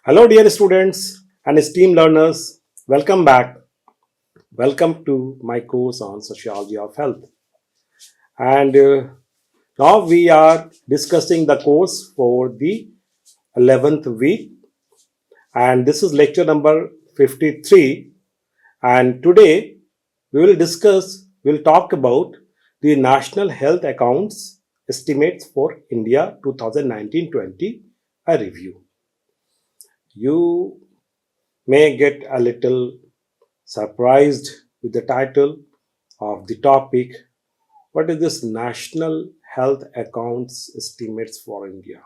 Hello, dear students and esteemed learners. Welcome back. Welcome to my course on Sociology of Health. And now we are discussing the course for the 11th week. And this is lecture number 53. And today we'll talk about the National Health Accounts Estimates for India 2019-20, a review. You may get a little surprised with the title of the topic. What is this National Health Accounts Estimates for India?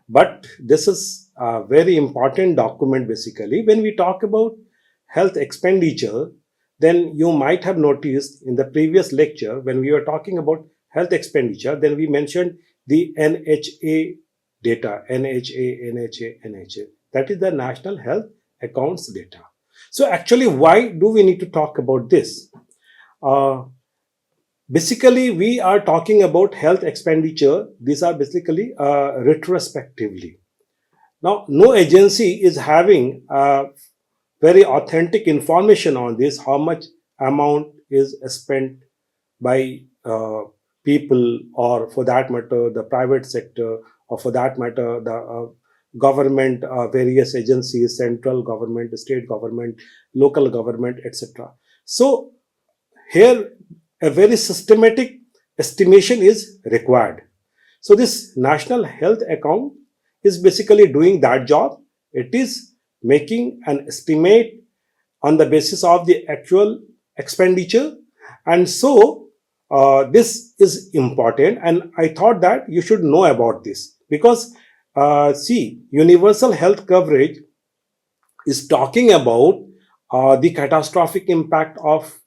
But this is a very important document basically. When we talk about health expenditure, then you might have noticed in the previous lecture when we were talking about health expenditure, then we mentioned the NHA data, NHA. That is the National Health Accounts data. So actually, why do we need to talk about this? Basically, we are talking about health expenditure. These are basically retrospectively. Now, no agency is having very authentic information on this, how much amount is spent by people, or for that matter, the private sector, or for that matter, the government, various agencies, central government, state government, local government, etc. So here a very systematic estimation is required. So this national health account is basically doing that job. It is making an estimate on the basis of the actual expenditure, and so this is important, and I thought that you should know about this because see, universal health coverage is talking about the catastrophic impact of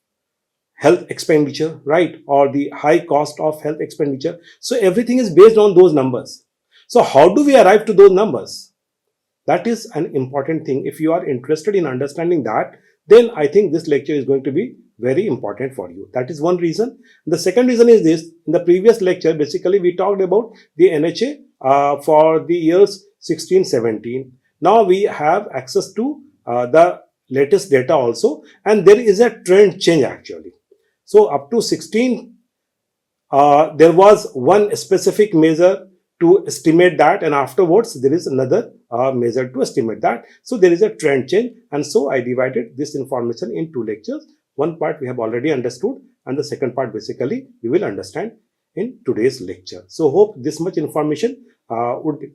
health expenditure, right? Or the high cost of health expenditure. So everything is based on those numbers. So how do we arrive to those numbers? That is an important thing. If you are interested in understanding that, then I think this lecture is going to be very important for you. That is one reason. The second reason is this. In the previous lecture, basically we talked about the NHA for the years 16-17. Now we have access to the latest data also, and there is a trend change actually. So up to 16, there was one specific measure to estimate that, and afterwards there is another measure to estimate that. So there is a trend change, and so I divided this information in two lectures. One part we have already understood, and the second part basically we will understand in today's lecture. So hope this much information would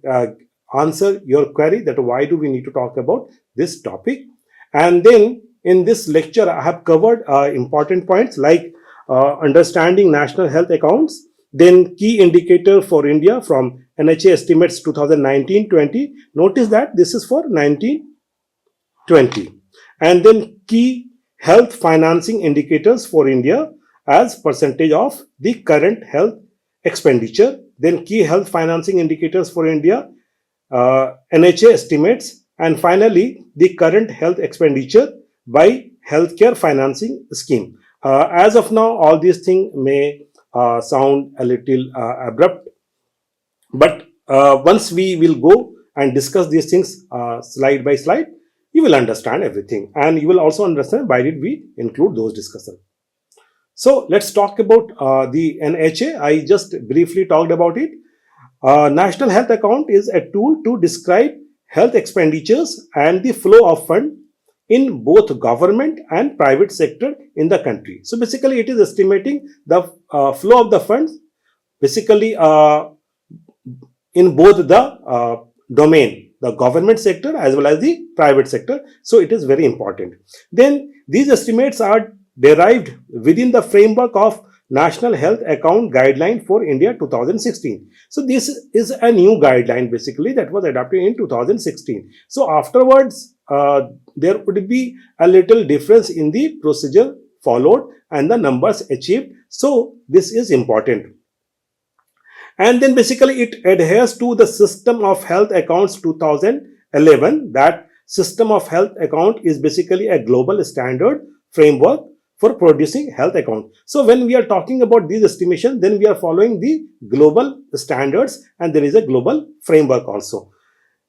answer your query that why do we need to talk about this topic. And then in this lecture, I have covered important points like understanding national health accounts, then key indicator for India from NHA estimates 2019-20. Notice that this is for 19-20. And then key health financing indicators for India as percentage of the current health expenditure. Then key health financing indicators for India, NHA estimates, and finally the current health expenditure by healthcare financing scheme. As of now, all these things may sound a little abrupt, but once we will go and discuss these things slide by slide, you will understand everything, and you will also understand why did we include those discussions. So let's talk about the NHA. I just briefly talked about it. National Health Account is a tool to describe health expenditures and the flow of fund in both government and private sector in the country. So basically it is estimating the flow of the funds basically in both the domain, the government sector as well as the private sector. So it is very important. Then these estimates are derived within the framework of National Health Account Guideline for India 2016. So this is a new guideline basically that was adopted in 2016. So afterwards, there would be a little difference in the procedure followed and the numbers achieved. So this is important. And then basically it adheres to the System of Health Accounts 2011. That System of Health Account is basically a global standard framework for producing health account. So when we are talking about these estimations, then we are following the global standards, and there is a global framework also.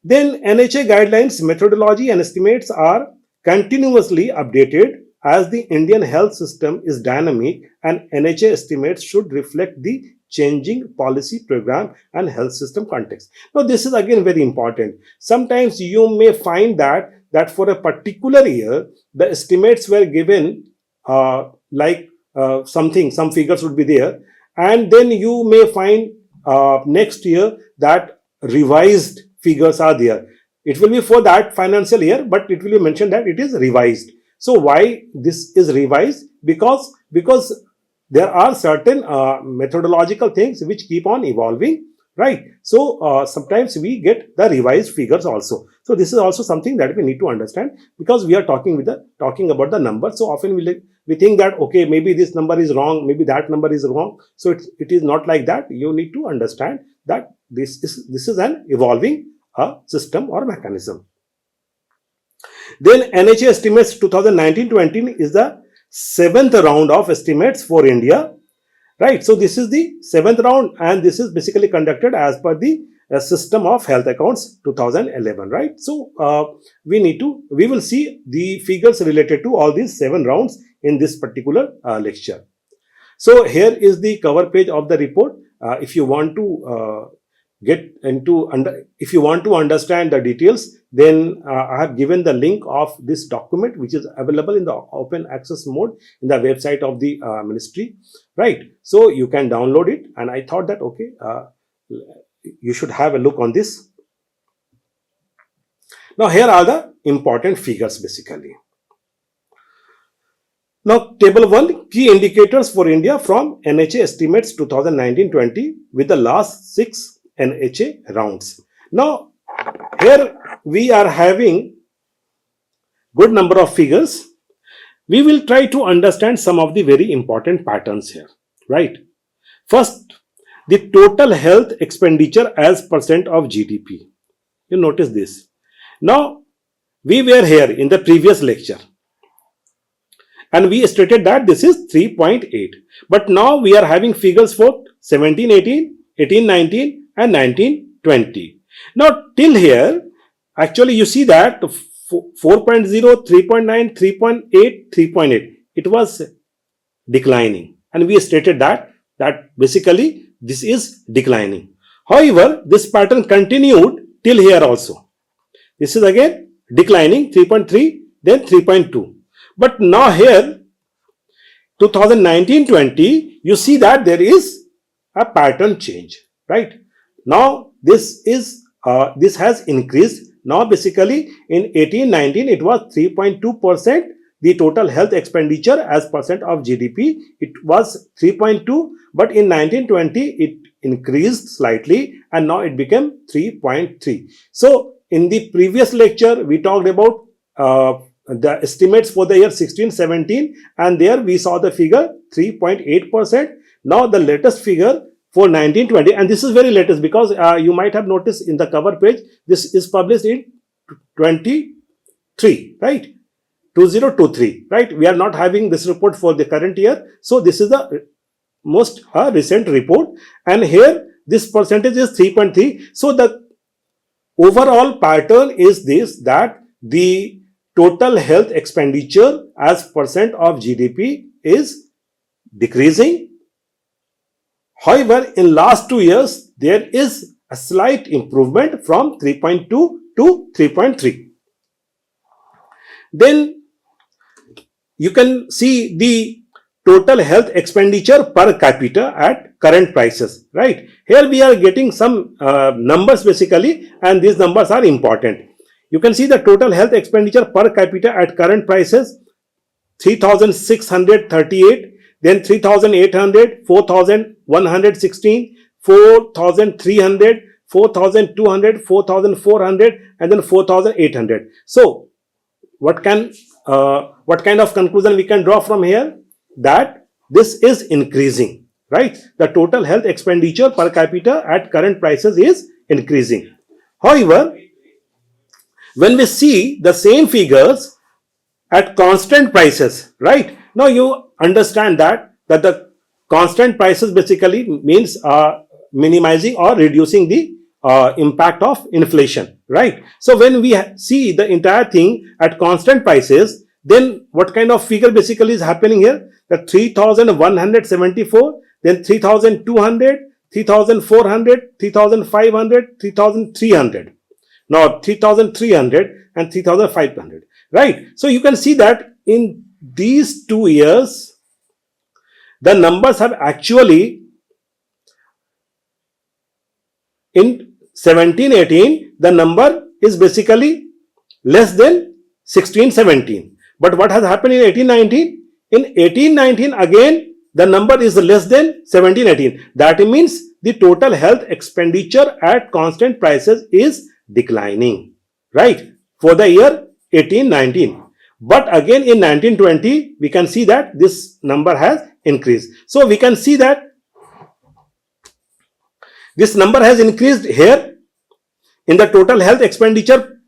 Then NHA guidelines, methodology and estimates are continuously updated as the Indian health system is dynamic, and NHA estimates should reflect the changing policy program and health system context. Now this is again very important. Sometimes you may find that for a particular year the estimates were given some figures would be there, and then you may find next year that revised figures are there. It will be for that financial year, but it will be mentioned that it is revised. So why this is revised? Because there are certain methodological things which keep on evolving, right? So sometimes we get the revised figures also. So this is also something that we need to understand, because we are talking about the number. So often we think that okay, maybe this number is wrong, maybe that number is wrong. So it is not like that. You need to understand that this is an evolving system or mechanism. Then NHA estimates 2019-20 is the 7th round of estimates for India, right? So this is the 7th round, and this is basically conducted as per the system of health accounts 2011, right? So we will see the figures related to all these 7 rounds in this particular lecture. So here is the cover page of the report. If you want to if you want to understand the details, then I have given the link of this document, which is available in the open access mode in the website of the ministry, right? So you can download it, and I thought that okay, you should have a look on this. Now here are the important figures basically. Now table 1, key indicators for India from NHA estimates 2019-20 with the last 6 NHA rounds. Now here we are having good number of figures. We will try to understand some of the very important patterns here, right? First, the total health expenditure as percent of GDP. You notice this. Now we were here in the previous lecture, and we stated that this is 3.8, but now we are having figures for 17-18, 18-19 and 19-20. Now till here, actually you see that 4.0, 3.9, 3.8, 3.8, it was declining, and we stated that basically this is declining. However, this pattern continued till here also. This is again declining, 3.3, then 3.2. But now here 2019-20, you see that there is a pattern change, right? Now this has increased. Now basically in 18-19 it was 3.2%. The total health expenditure as percent of GDP, it was 3.2, but in 19-20 it increased slightly, and now it became 3.3. So in the previous lecture we talked about the estimates for the year 16-17, and there we saw the figure 3.8%. Now the latest figure for 19-20, and this is very latest because you might have noticed in the cover page, this is published in 23, right? 2023, right? We are not having this report for the current year. So this is the most recent report, and here this percentage is 3.3. So the overall pattern is this, that the total health expenditure as percent of GDP is decreasing. However, in last 2 years, there is a slight improvement from 3.2 to 3.3. Then you can see the total health expenditure per capita at current prices, right? Here we are getting some numbers basically, and these numbers are important. You can see the total health expenditure per capita at current prices, 3,638, then 3,800, 4,116, 4,300, 4,200, 4,400, and then 4,800. So what kind of conclusion we can draw from here? That this is increasing, right? The total health expenditure per capita at current prices is increasing. However, when we see the same figures at constant prices, right? Now you understand that the constant prices basically means minimizing or reducing the impact of inflation, right? So when we see the entire thing at constant prices, then what kind of figure basically is happening here? The 3,174, then 3,200, 3,400, 3,500, 3,300. Now 3,300 and 3,500, right? So you can see that in these 2 years, the numbers have actually, in 17-18, the number is basically less than 16-17. But what has happened in 18-19? In 18-19, again, the number is less than 17-18. That means the total health expenditure at constant prices is declining, right? For the year 18-19. But again in 19-20, we can see that this number has increased. So we can see that this number has increased here in the total health expenditure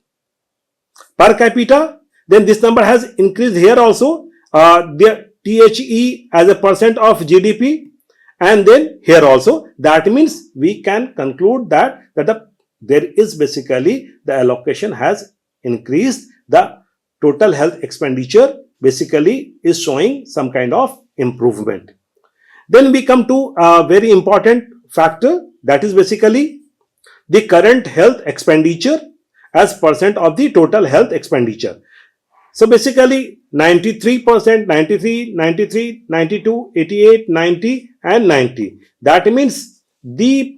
per capita. Then this number has increased here also, the THE as a percent of GDP, and then here also. That means we can conclude that there is basically the allocation has increased. The total health expenditure basically is showing some kind of improvement. Then we come to a very important factor, that is basically the current health expenditure as percent of the total health expenditure. So basically 93%, 93, 93, 92, 88, 90 and 90. That means the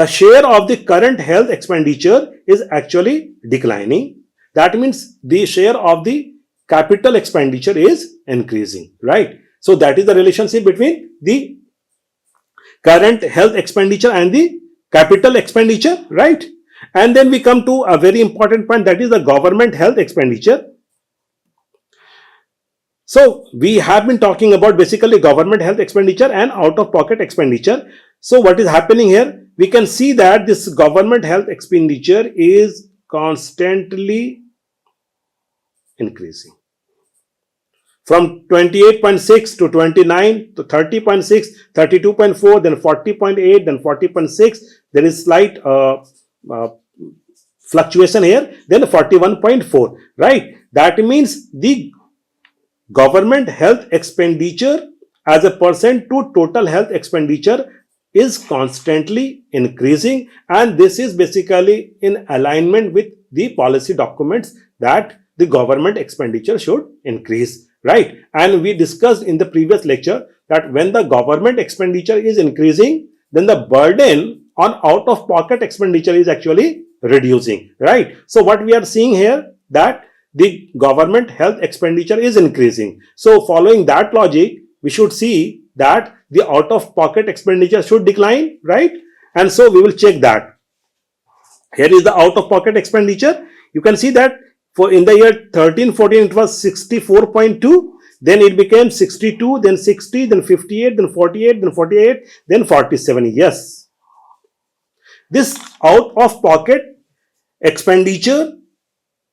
share of the current health expenditure is actually declining. That means the share of the capital expenditure is increasing, right? So that is the relationship between the current health expenditure and the capital expenditure, right? And then we come to a very important point, that is the government health expenditure. So we have been talking about basically government health expenditure and out-of-pocket expenditure. So what is happening here? We can see that this government health expenditure is constantly increasing. From 28.6 to 29 to 30.6, 32.4, then 40.8, then 40.6. There is slight fluctuation here, then 41.4, right? That means the government health expenditure as a percent to total health expenditure is constantly increasing, and this is basically in alignment with the policy documents that the government expenditure should increase, right? And we discussed in the previous lecture that when the government expenditure is increasing, then the burden on out-of-pocket expenditure is actually reducing, right? So what we are seeing here, that the government health expenditure is increasing. So following that logic, we should see that the out-of-pocket expenditure should decline, right? And so we will check that. Here is the out-of-pocket expenditure. You can see that for in the year 13-14 it was 64.2, then it became 62, then 60, then 58, then 48, then 48, then 47. Yes, this out-of-pocket expenditure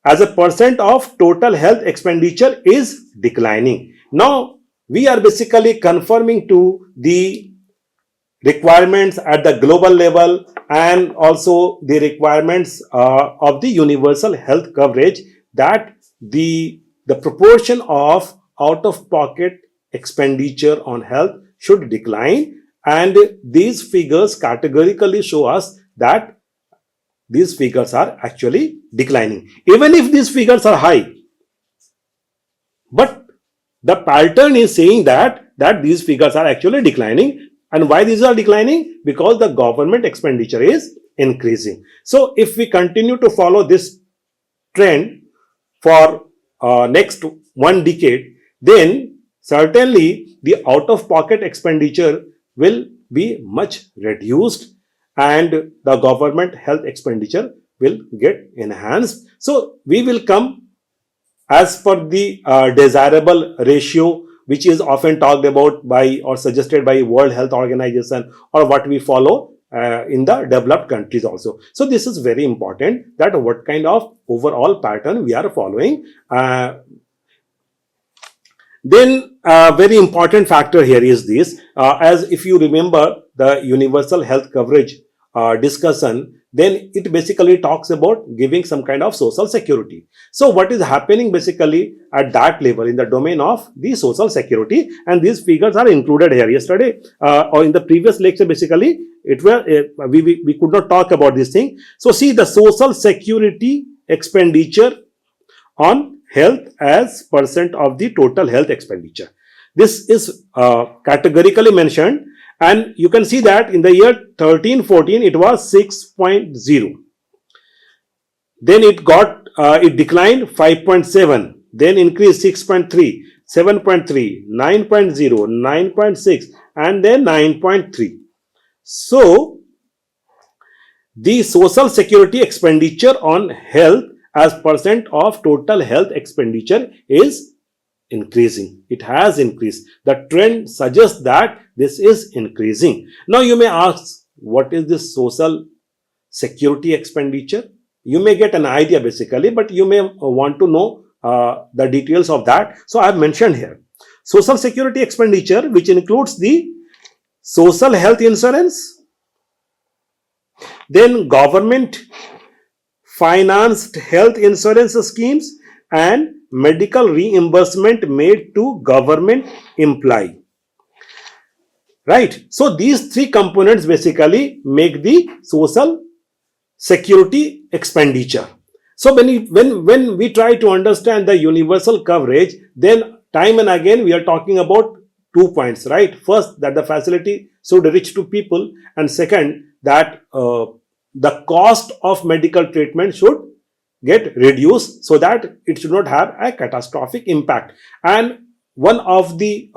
as a percent of total health expenditure is declining. Now we are basically conforming to the requirements at the global level and also the requirements of the universal health coverage, that the proportion of out-of-pocket expenditure on health should decline, and these figures categorically show us that these figures are actually declining. Even if these figures are high, but the pattern is saying that these figures are actually declining. And why these are declining? Because the government expenditure is increasing. So if we continue to follow this trend for next 1 decade, then certainly the out-of-pocket expenditure will be much reduced and the government health expenditure will get enhanced. So we will come as per the desirable ratio, which is often talked about by or suggested by World Health Organization, or what we follow in the developed countries also. So this is very important, that what kind of overall pattern we are following. Then a very important factor here is this, as if you remember the universal health coverage discussion, then it basically talks about giving some kind of social security. So what is happening basically at that level in the domain of the social security, and these figures are included here. Yesterday or in the previous lecture, basically it were we could not talk about this thing. So see the social security expenditure on health as percent of the total health expenditure. This is categorically mentioned, and you can see that in the year 13-14 it was 6.0, then it declined 5.7, then increased 6.3, 7.3, 9.0, 9.6, and then 9.3. So the social security expenditure on health as percent of total health expenditure is increasing. It has increased. The trend suggests that this is increasing. Now you may ask, what is this social security expenditure? You may get an idea basically, but you may want to know the details of that. So I have mentioned here social security expenditure, which includes the social health insurance, then government financed health insurance schemes, and medical reimbursement made to government employee. Right? So these three components basically make the social security expenditure. So when we try to understand the universal coverage, then time and again we are talking about 2 points, right? First, that the facility should reach to people, and second, that the cost of medical treatment should get reduced so that it should not have a catastrophic impact. And one of the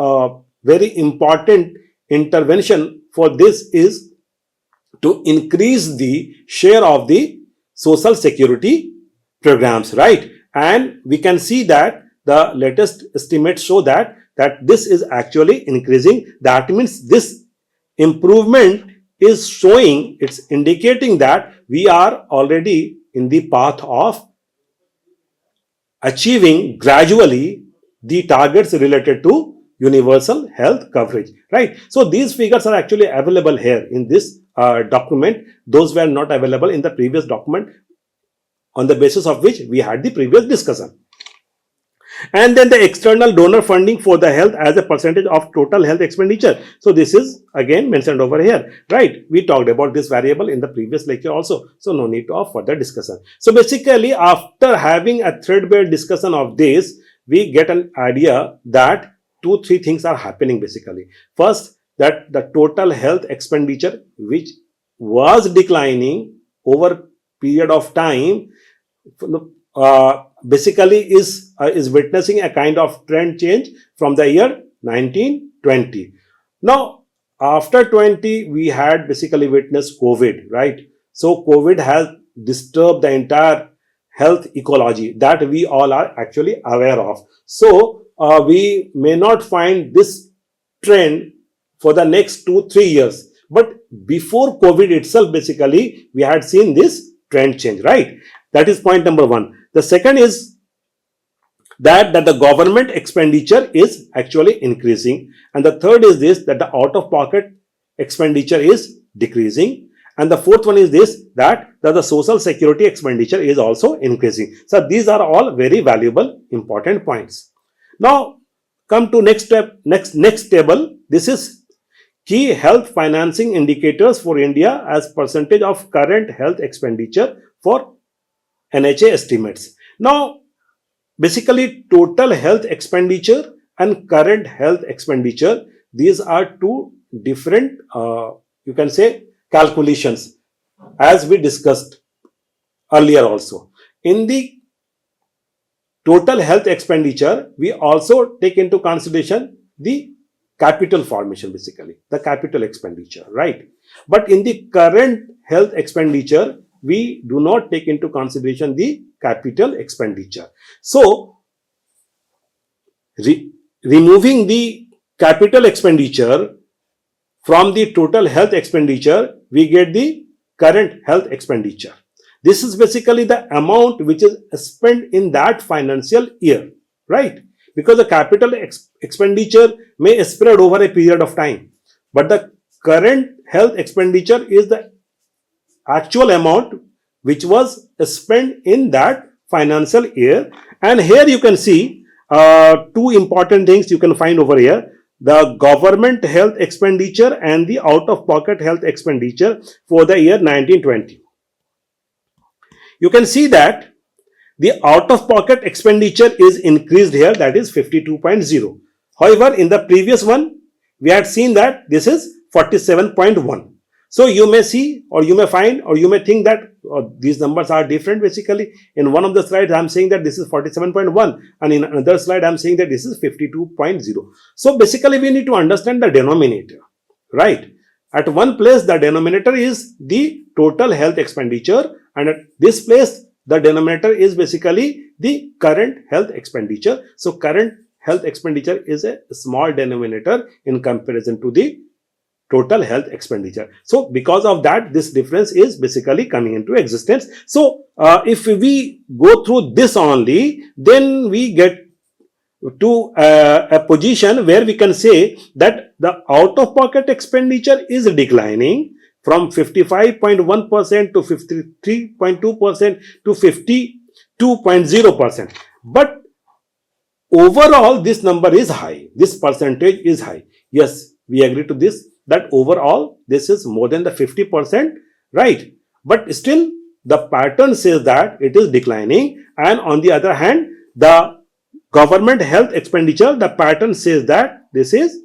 very important intervention for this is to increase the share of the social security programs, right? And we can see that the latest estimates show that this is actually increasing. That means this improvement is showing, it's indicating that we are already in the path of achieving gradually the targets related to universal health coverage, right? So these figures are actually available here in this document. Those were not available in the previous document, on the basis of which we had the previous discussion. And then the external donor funding for the health as a percentage of total health expenditure. So this is again mentioned over here, right? We talked about this variable in the previous lecture also, so no need of further discussion. So basically, after having a threadbare discussion of this, we get an idea that 2-3 things are happening basically. First, that the total health expenditure, which was declining over period of time, basically is witnessing a kind of trend change from the year 1920. Now, after 20, we had basically witnessed COVID, right? So COVID has disturbed the entire health ecology that we all are actually aware of. So we may not find this trend for the next 2-3 years, but before COVID itself, basically we had seen this trend change, right? That is point number one. The second is that the government expenditure is actually increasing, and the third is this, that the out of pocket expenditure is decreasing, and the fourth one is this, that the social security expenditure is also increasing. So these are all very valuable, important points. Now come to next step, next table. This is key health financing indicators for India as percentage of current health expenditure for NHA estimates. Now, basically, total health expenditure and current health expenditure, these are two different, you can say, calculations, as we discussed earlier also. In the total health expenditure, we also take into consideration the capital formation, basically, the capital expenditure, right? But in the current health expenditure, we do not take into consideration the capital expenditure. So, removing the capital expenditure from the total health expenditure, we get the current health expenditure. This is basically the amount which is spent in that financial year, right? Because the capital expenditure may spread over a period of time, but the current health expenditure is the actual amount which was spent in that financial year. And here you can see two important things you can find over here: the government health expenditure and the out of pocket health expenditure for the year 1920. You can see that the out of pocket expenditure is increased here, that is 52.0. However, in the previous one, we had seen that this is 47.1. So you may see, or you may find, or you may think that these numbers are different. Basically, in one of the slides, I am saying that this is 47.1, and in another slide, I am saying that this is 52.0. So basically, we need to understand the denominator, right? At one place, the denominator is the total health expenditure, and at this place, the denominator is basically the current health expenditure. So current health expenditure is a small denominator in comparison to the total health expenditure. So because of that, this difference is basically coming into existence. So if we go through this only, then we get to a position where we can say that the out of pocket expenditure is declining from 55.1% to 53.2% to 52.0%. But overall, this number is high. This percentage is high. Yes, we agree to this, that overall this is more than the 50%, right? But still the pattern says that it is declining, and on the other hand, the government health expenditure, the pattern says that this is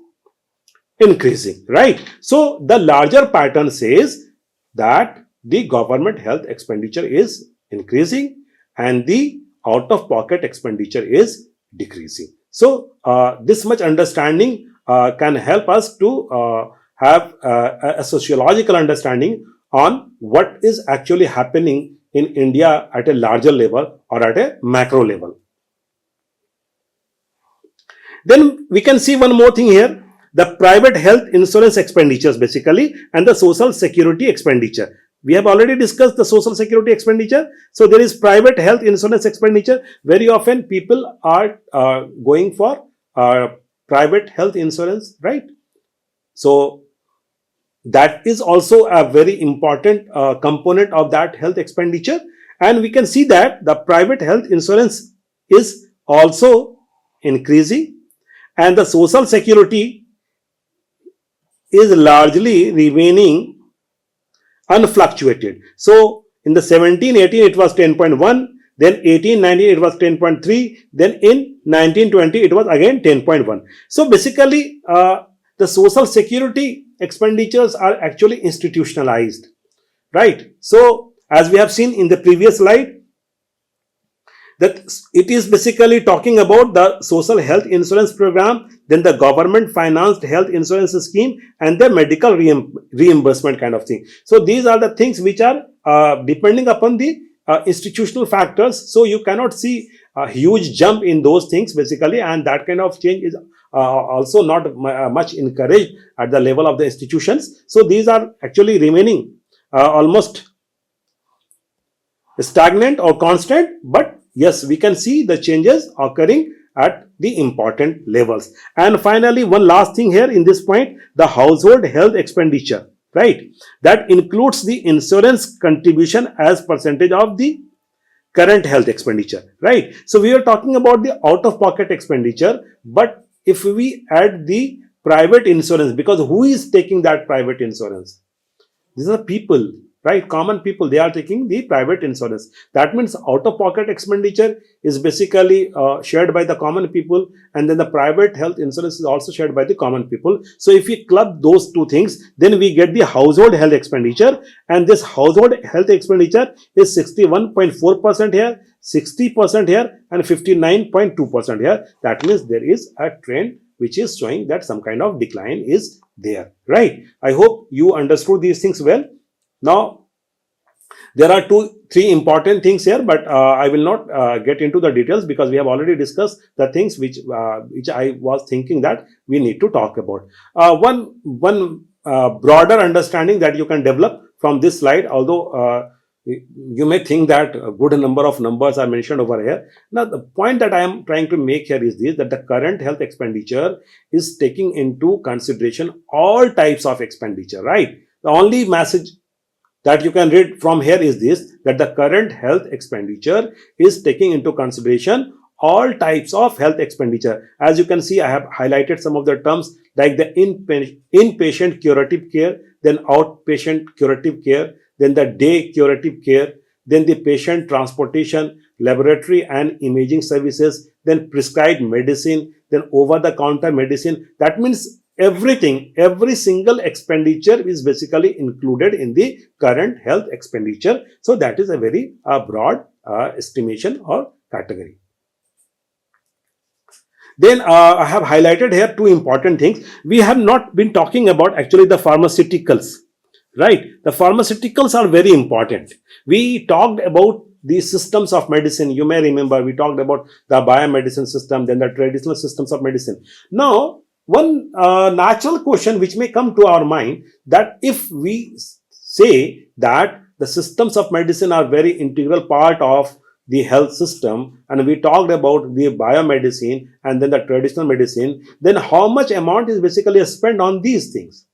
increasing, right? So the larger pattern says that the government health expenditure is increasing and the out of pocket expenditure is decreasing. So this much understanding can help us to have a sociological understanding on what is actually happening in India at a larger level or at a macro level. Then we can see one more thing here: the private health insurance expenditures basically, and the social security expenditure. We have already discussed the social security expenditure. So there is private health insurance expenditure. Very often people are going for private health insurance, right? So that is also a very important component of that health expenditure. And we can see that the private health insurance is also increasing, and the social security is largely remaining unfluctuated. So in the 17-18 it was 10.1, then 18-19 it was 10.3, then in 19-20 it was again 10.1. So basically the social security expenditures are actually institutionalized, right? So as we have seen in the previous slide, that it is basically talking about the social health insurance program, then the government financed health insurance scheme, and the medical reimbursement kind of thing. So these are the things which are depending upon the institutional factors. So you cannot see a huge jump in those things basically, and that kind of change is also not much encouraged at the level of the institutions. So these are actually remaining almost stagnant or constant, but yes, we can see the changes occurring at the important levels. And finally, one last thing here in this point: the household health expenditure, right? That includes the insurance contribution as percentage of the current health expenditure, right? So we are talking about the out of pocket expenditure, but if we add the private insurance, because who is taking that private insurance? These are people, right? Common people, they are taking the private insurance. That means out of pocket expenditure is basically shared by the common people, and then the private health insurance is also shared by the common people. So if we club those two things, then we get the household health expenditure, and this household health expenditure is 61.4% here, 60% here, and 59.2% here. That means there is a trend which is showing that some kind of decline is there, right? I hope you understood these things well. Now, there are three important things here, but I will not get into the details because we have already discussed the things which I was thinking that we need to talk about. One broader understanding that you can develop from this slide, although you may think that a good number of numbers are mentioned over here. Now, the point that I am trying to make here is this: that the current health expenditure is taking into consideration all types of expenditure, right? The only message that you can read from here is this, that the current health expenditure is taking into consideration all types of health expenditure. As you can see, I have highlighted some of the terms like the inpatient curative care, then outpatient curative care, then the day curative care, then the patient transportation, laboratory and imaging services, then prescribed medicine, then over the counter medicine. That means everything, every single expenditure is basically included in the current health expenditure. So that is a very broad estimation or category. Then I have highlighted here two important things. We have not been talking about actually the pharmaceuticals, right? The pharmaceuticals are very important. We talked about the systems of medicine. You may remember we talked about the biomedicine system, then the traditional systems of medicine. Now, one natural question which may come to our mind, that if we say that the systems of medicine are very integral part of the health system, and we talked about the biomedicine and then the traditional medicine, then how much amount is basically spent on these things?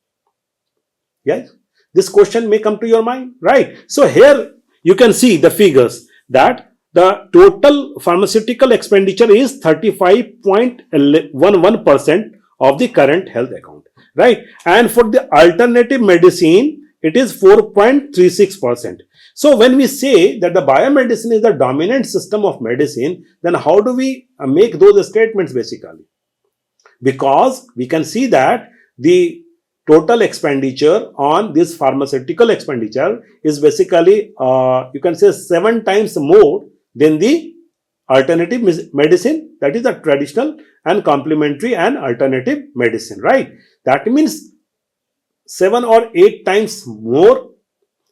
Yes, this question may come to your mind, right? So here you can see the figures that the total pharmaceutical expenditure is 35.11% of the current health account, right? And for the alternative medicine, it is 4.36%. So when we say that the biomedicine is the dominant system of medicine, then how do we make those statements basically? Because we can see that the total expenditure on this pharmaceutical expenditure is basically you can say 7 times more than the alternative medicine, that is the traditional and complementary and alternative medicine, right? That means 7 or 8 times more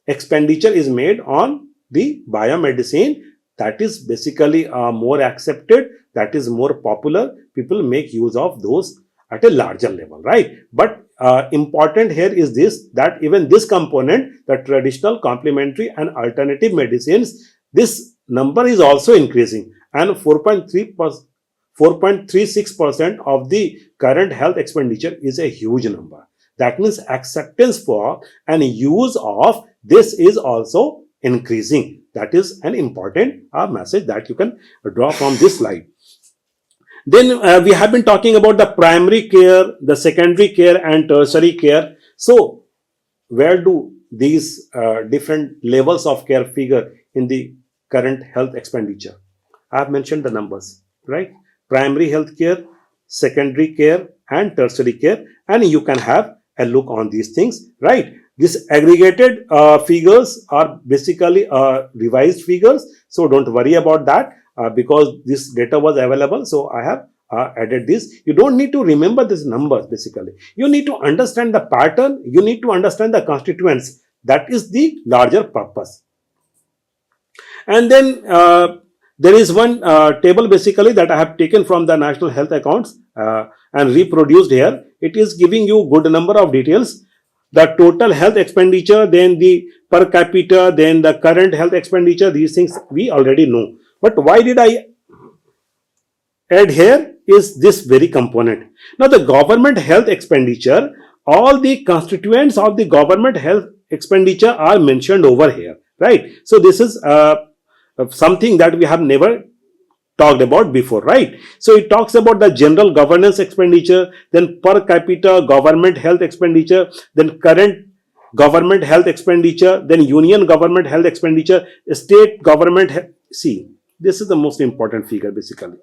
expenditure is made on the biomedicine. That is basically more accepted, that is more popular. People make use of those at a larger level, right? But important here is this, that even this component, the traditional, complementary and alternative medicines, this number is also increasing, and 4.36% of the current health expenditure is a huge number. That means acceptance for and use of this is also increasing. That is an important message that you can draw from this slide. Then we have been talking about the primary care, the secondary care and tertiary care. So where do these different levels of care figure in the current health expenditure? I have mentioned the numbers, right? Primary health care, secondary care and tertiary care, and you can have a look on these things, right? These aggregated figures are basically revised figures, so don't worry about that because this data was available, so I have added this. You don't need to remember these numbers basically. You need to understand the pattern, you need to understand the constituents. That is the larger purpose. And then there is one table basically that I have taken from the National Health Accounts and reproduced here. It is giving you good number of details. The total health expenditure, then the per capita, then the current health expenditure, these things we already know. But why did I add here is this very component. Now the government health expenditure, all the constituents of the government health expenditure are mentioned over here, right? So this is something that we have never talked about before, right? So it talks about the general governance expenditure, then per capita government health expenditure, then current government health expenditure, then union government health expenditure, state government. See, this is the most important figure basically,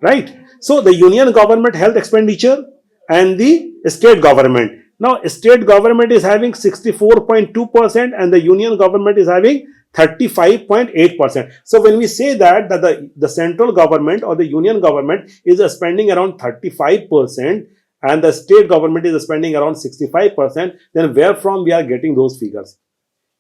right? So the union government health expenditure and the state government. Now state government is having 64.2% and the union government is having 35.8%. So when we say that the central government or the union government is spending around 35% and the state government is spending around 65%, then where from we are getting those figures?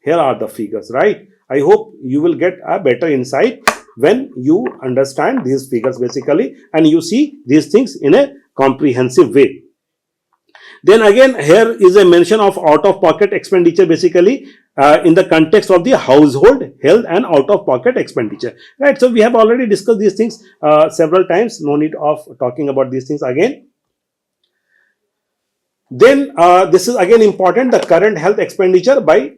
Here are the figures, right? I hope you will get a better insight when you understand these figures basically and you see these things in a comprehensive way. Then again, here is a mention of out-of-pocket expenditure basically in the context of the household health and out-of-pocket expenditure, right? So we have already discussed these things several times. No need of talking about these things again. Then this is again important, the current health expenditure by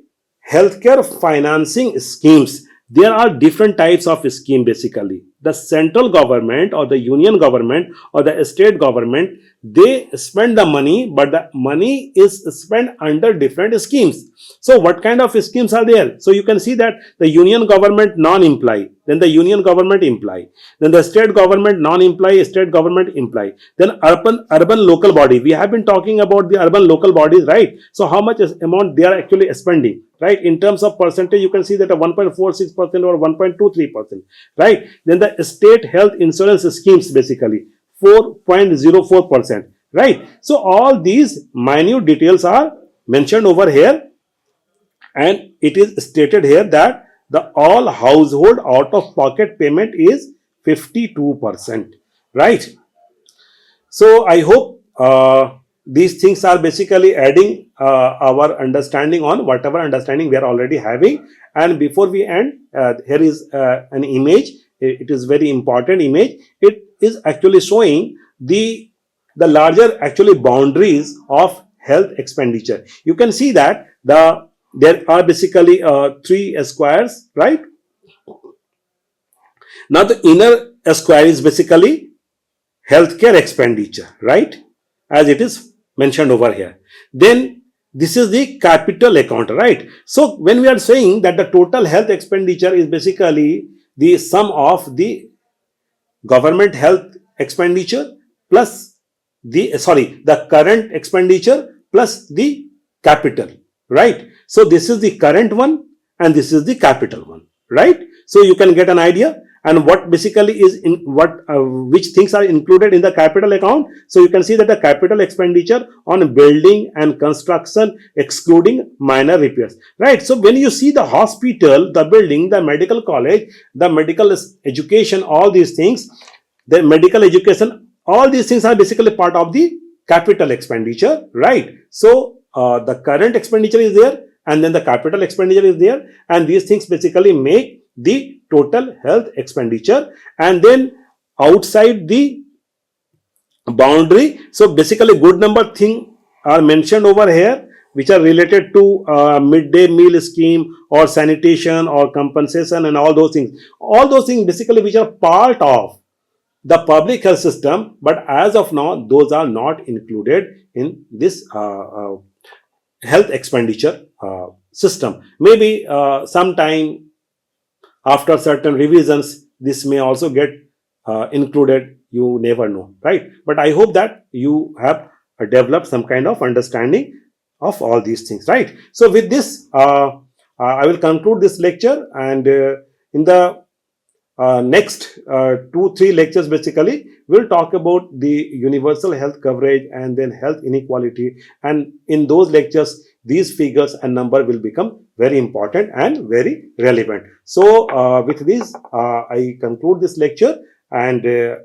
healthcare financing schemes. There are different types of scheme. Basically, the central government or the union government or the state government, they spend the money, but the money is spent under different schemes. So what kind of schemes are there? So you can see that the union government non-employee, then the union government employee, then the state government non-employee, state government employee, then urban local body. We have been talking about the urban local bodies, right? So how much amount they are actually spending, right? In terms of percentage, you can see that a 1.46% or 1.23%, right? Then the state health insurance schemes, basically 4.04%, right? So all these minute details are mentioned over here, and it is stated here that the all household out of pocket payment is 52%, right? So I hope these things are basically adding our understanding on whatever understanding we are already having. And before we end, here is an image. It is very important image. It is actually showing the larger actually boundaries of health expenditure. You can see that there are basically three squares, right? Now the inner square is basically healthcare expenditure, right? As it is mentioned over here. Then this is the capital account, right? So when we are saying that the total health expenditure is basically the sum of the government health expenditure plus the current expenditure plus the capital, right? So this is the current one and this is the capital one, right? So you can get an idea and what basically is in what which things are included in the capital account. So you can see that the capital expenditure on building and construction excluding minor repairs, right? So when you see the hospital, the building, the medical college, the medical education, all these things, the medical education, all these things are basically part of the capital expenditure, right? So the current expenditure is there and then the capital expenditure is there, and these things basically make the total health expenditure. And then outside the boundary, so basically good number thing are mentioned over here which are related to midday meal scheme or sanitation or compensation and all those things basically which are part of the public health system, but as of now those are not included in this health expenditure system. Maybe sometime after certain revisions this may also get included, you never know, right? But I hope that you have developed some kind of understanding of all these things, right? So with this I will conclude this lecture, and in the next 2-3 lectures basically we'll talk about the universal health coverage and then health inequality, and in those lectures these figures and number will become very important and very relevant. So with this I conclude this lecture, and here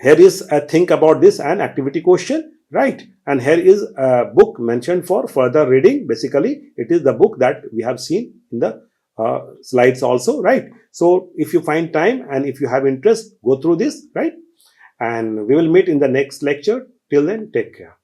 is a think about this and activity question, right? And here is a book mentioned for further reading. Basically it is the book that we have seen in the slides also, right? So if you find time and if you have interest, go through this, right? And we will meet in the next lecture. Till then, take care.